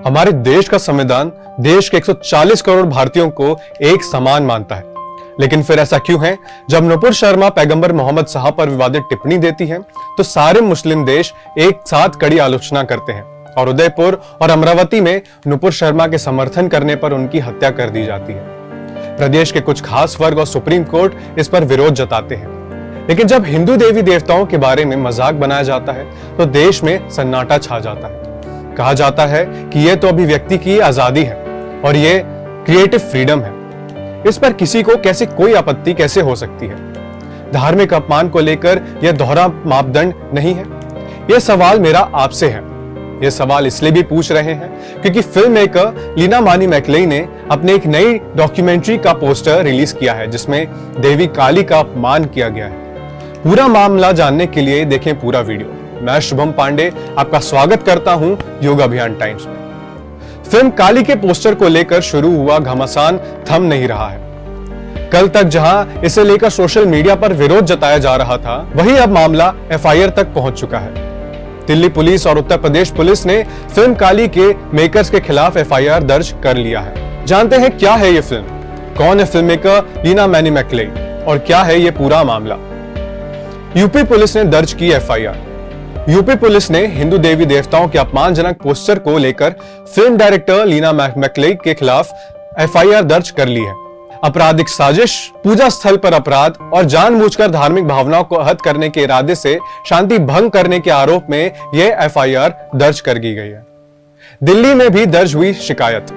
हमारे देश का संविधान देश के 140 करोड़ भारतीयों को एक समान मानता है, लेकिन फिर ऐसा क्यों है जब नुपुर शर्मा पैगंबर मोहम्मद साहब पर विवादित टिप्पणी देती है तो सारे मुस्लिम देश एक साथ कड़ी आलोचना करते हैं और उदयपुर और अमरावती में नुपुर शर्मा के समर्थन करने पर उनकी हत्या कर दी जाती है। प्रदेश के कुछ खास वर्ग और सुप्रीम कोर्ट इस पर विरोध जताते हैं, लेकिन जब हिंदू देवी देवताओं के बारे में मजाक बनाया जाता है तो देश में सन्नाटा छा जाता है। कहा जाता है कि यह तो अभिव्यक्ति की आजादी है और यह क्रिएटिव फ्रीडम है, इस पर किसी को कैसे कोई आपत्ति कैसे हो सकती है। धार्मिक अपमान को लेकर यह दोहरा मापदंड नहीं है। यह सवाल मेरा आपसे है। यह सवाल इसलिए भी पूछ रहे हैं क्योंकि फिल्म मेकर लीना मानी मैकलेई ने अपने एक नई डॉक्यूमेंट्री का पोस्टर रिलीज किया है जिसमें देवी काली का अपमान किया गया है। पूरा मामला जानने के लिए देखें पूरा वीडियो। मैं शुभम पांडे आपका स्वागत करता हूं योग अभियान टाइम्स में। फिल्म काली के पोस्टर को लेकर शुरू हुआ घमासान थम नहीं रहा है। कल तक जहां इसे लेकर सोशल मीडिया पर विरोध जताया जा रहा था, वहीं अब मामला एफआईआर तक पहुंच चुका है। दिल्ली पुलिस और उत्तर प्रदेश पुलिस ने फिल्म काली के मेकर्स के खिलाफ एफआईआर दर्ज कर लिया है। जानते हैं क्या है ये फिल्म, कौन है फिल्म मेकर लीना मानी मैकलेई और क्या है ये पूरा मामला। यूपी पुलिस ने दर्ज की एफआईआर। यूपी पुलिस ने हिंदू देवी देवताओं के अपमानजनक पोस्टर को लेकर फिल्म डायरेक्टर लीना मैकलेई के खिलाफ एफआईआर दर्ज कर ली है। आपराधिक साजिश, पूजा स्थल पर अपराध और जानबूझकर धार्मिक भावनाओं को आहत करने के इरादे से शांति भंग करने के आरोप में यह एफआईआर दर्ज कर दी गई है। दिल्ली में भी दर्ज हुई शिकायत।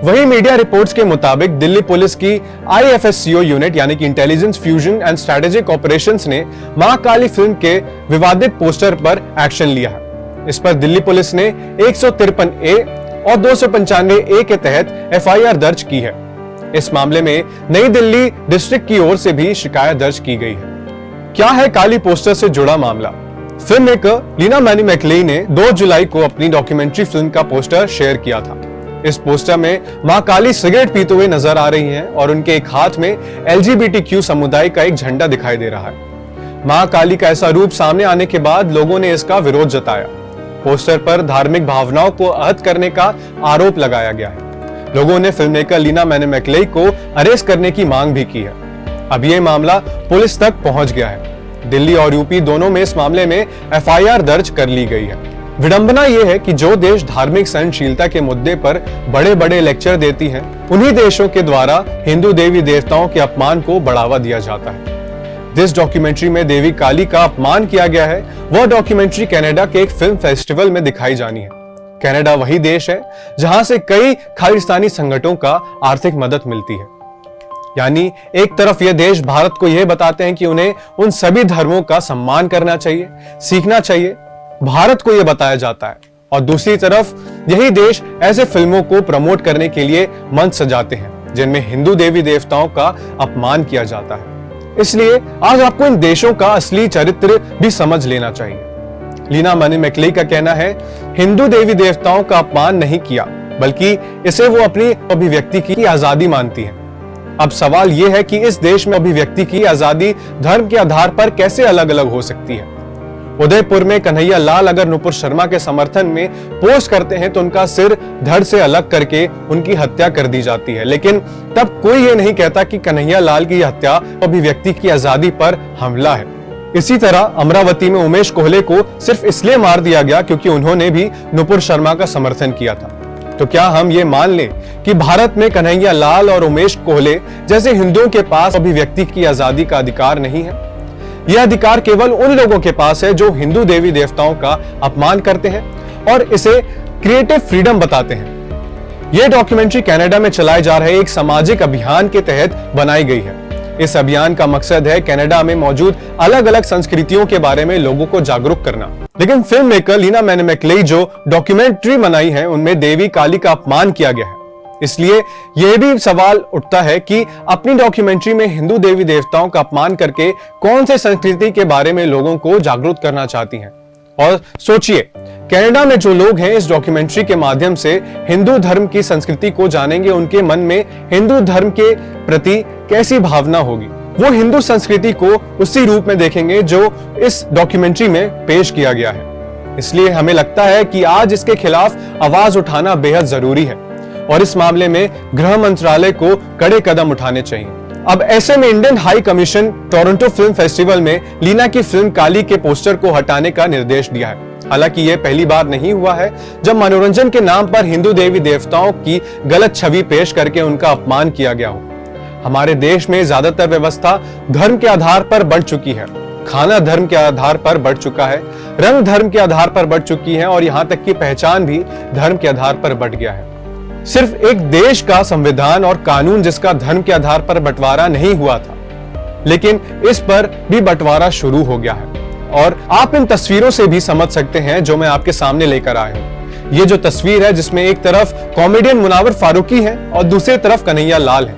वहीं मीडिया रिपोर्ट्स के मुताबिक दिल्ली पुलिस की IFSCO यूनिट यानी कि intelligence fusion and strategic operations ने मां काली फिल्म के विवादित पोस्टर पर एक्शन लिया है। इस पर दिल्ली पुलिस ने 153A और 295A के तहत एफआईआर दर्ज की है। इस मामले में नई दिल्ली डिस्ट्रिक्ट की ओर से भी शिकायत दर्ज की गई है। क्या है काली पोस्टर से जुड़ा मामला? फिल्म मेकर लीना मानी मैकलेई ने 2 जुलाई को अपनी डॉक्यूमेंट्री फिल्म का पोस्टर शेयर किया था। इस पोस्टर में मां काली सिगरेट पीते हुए नजर आ रही हैं और उनके एक हाथ में LGBTQ समुदाय का एक झंडा दिखाई दे रहा है। मां काली का ऐसा रूप सामने आने के बाद लोगों ने इसका विरोध जताया। पोस्टर पर धार्मिक भावनाओं को आहत करने का आरोप लगाया गया है। लोगों ने फिल्म मेकर लीना मानी मैकलेई को अरेस्ट करने की मांग भी की है। अब यह मामला पुलिस तक पहुंच गया है। दिल्ली और यूपी दोनों में इस मामले में एफआईआर दर्ज कर ली गई है। विडंबना यह है कि जो देश धार्मिक सहनशीलता के मुद्दे पर बड़े बड़े लेक्चर देती हैं, उन्हीं देशों के द्वारा हिंदू देवी देवताओं के अपमान को बढ़ावा दिया जाता है। जिस डॉक्यूमेंट्री में देवी काली का अपमान किया गया है, वह डॉक्यूमेंट्री कनाडा के एक फिल्म फेस्टिवल में दिखाई जानी है। कनाडा वही देश है जहां से कई खालिस्तानी संगठनों का आर्थिक मदद मिलती है। यानी एक तरफ यह देश भारत को यह बताते हैं कि उन्हें उन सभी धर्मों का सम्मान करना चाहिए, सीखना चाहिए, भारत को यह बताया जाता है, और दूसरी तरफ यही देश ऐसे फिल्मों को प्रमोट करने के लिए मंच सजाते हैं जिनमें हिंदू देवी देवताओं का अपमान किया जाता है। इसलिए आज आपको इन देशों का असली चरित्र भी समझ लेना चाहिए। लीना मानी मैकलेई का कहना है, हिंदू देवी देवताओं का अपमान नहीं किया, बल्कि इसे वो अपनी अभिव्यक्ति की आजादी मानती है। अब सवाल यह है कि इस देश में अभिव्यक्ति की आजादी धर्म के आधार पर कैसे अलग अलग हो सकती है। उदयपुर में कन्हैया लाल अगर नुपुर शर्मा के समर्थन में पोस्ट करते हैं तो उनका सिर धड़ से अलग करके उनकी हत्या कर दी जाती है, लेकिन तब कोई ये नहीं कहता कि कन्हैया लाल की हत्या अभिव्यक्ति की आजादी पर हमला है। इसी तरह अमरावती में उमेश कोहले को सिर्फ इसलिए मार दिया गया क्योंकि उन्होंने भी नुपुर शर्मा का समर्थन किया था। तो क्या हम ये मान लें कि भारत में कन्हैया लाल और उमेश कोहले जैसे हिंदुओं के पास अभिव्यक्ति की आजादी का अधिकार नहीं है? यह अधिकार केवल उन लोगों के पास है जो हिंदू देवी देवताओं का अपमान करते हैं और इसे क्रिएटिव फ्रीडम बताते हैं। यह डॉक्यूमेंट्री कनाडा में चलाए जा रहे एक सामाजिक अभियान के तहत बनाई गई है। इस अभियान का मकसद है कनाडा में मौजूद अलग अलग संस्कृतियों के बारे में लोगों को जागरूक करना। लेकिन फिल्म मेकर लीना मानी मैकलेई जो डॉक्यूमेंट्री बनाई है उनमें देवी काली का अपमान किया गया है। इसलिए यह भी सवाल उठता है कि अपनी डॉक्यूमेंट्री में हिंदू देवी देवताओं का अपमान करके कौन से संस्कृति के बारे में लोगों को जागरूक करना चाहती हैं। और सोचिए, कनाडा में जो लोग हैं इस डॉक्यूमेंट्री के माध्यम से हिंदू धर्म की संस्कृति को जानेंगे, उनके मन में हिंदू धर्म के प्रति कैसी भावना होगी। वो हिंदू संस्कृति को उसी रूप में देखेंगे जो इस डॉक्यूमेंट्री में पेश किया गया है। इसलिए हमें लगता है कि आज इसके खिलाफ आवाज उठाना बेहद जरूरी है और इस मामले में गृह मंत्रालय को कड़े कदम उठाने चाहिए। अब ऐसे में Indian high commission Toronto film festival में लीना की फिल्म काली के पोस्टर को हटाने का निर्देश दिया है। हालांकि यह पहली बार नहीं हुआ है जब मनोरंजन के नाम पर हिंदू देवी देवताओं की गलत छवि पेश करके उनका अपमान किया गया हो। हमारे देश में ज्यादातर व्यवस्था धर्म के आधार पर बढ़ चुकी है, खाना धर्म के आधार पर बढ़ चुका है, रंग धर्म के आधार पर बढ़ चुकी है और यहां तक कि पहचान भी धर्म के आधार पर बढ़ गया है। सिर्फ एक देश का संविधान और कानून जिसका धर्म के आधार पर बंटवारा नहीं हुआ था, लेकिन इस पर भी बंटवारा शुरू हो गया है और आप इन तस्वीरों से भी समझ सकते हैं जो मैं आपके सामने लेकर आया हूं। ये जो तस्वीर है जिसमें एक तरफ कॉमेडियन मुनावर फारूकी है और दूसरी तरफ कन्हैया लाल है।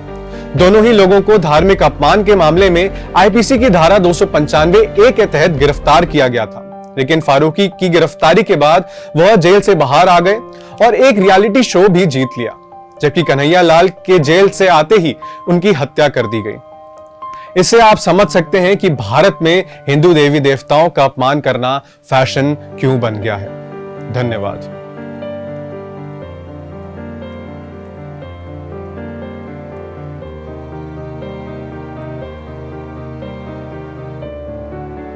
दोनों ही लोगों को धार्मिक अपमान के मामले में आईपीसी की धारा 295A के तहत गिरफ्तार किया गया था, लेकिन फारूकी की गिरफ्तारी के बाद वह जेल से बाहर आ गए और एक रियलिटी शो भी जीत लिया, जबकि कन्हैया लाल के जेल से आते ही उनकी हत्या कर दी गई। इससे आप समझ सकते हैं कि भारत में हिंदू देवी देवताओं का अपमान करना फैशन क्यों बन गया है। धन्यवाद।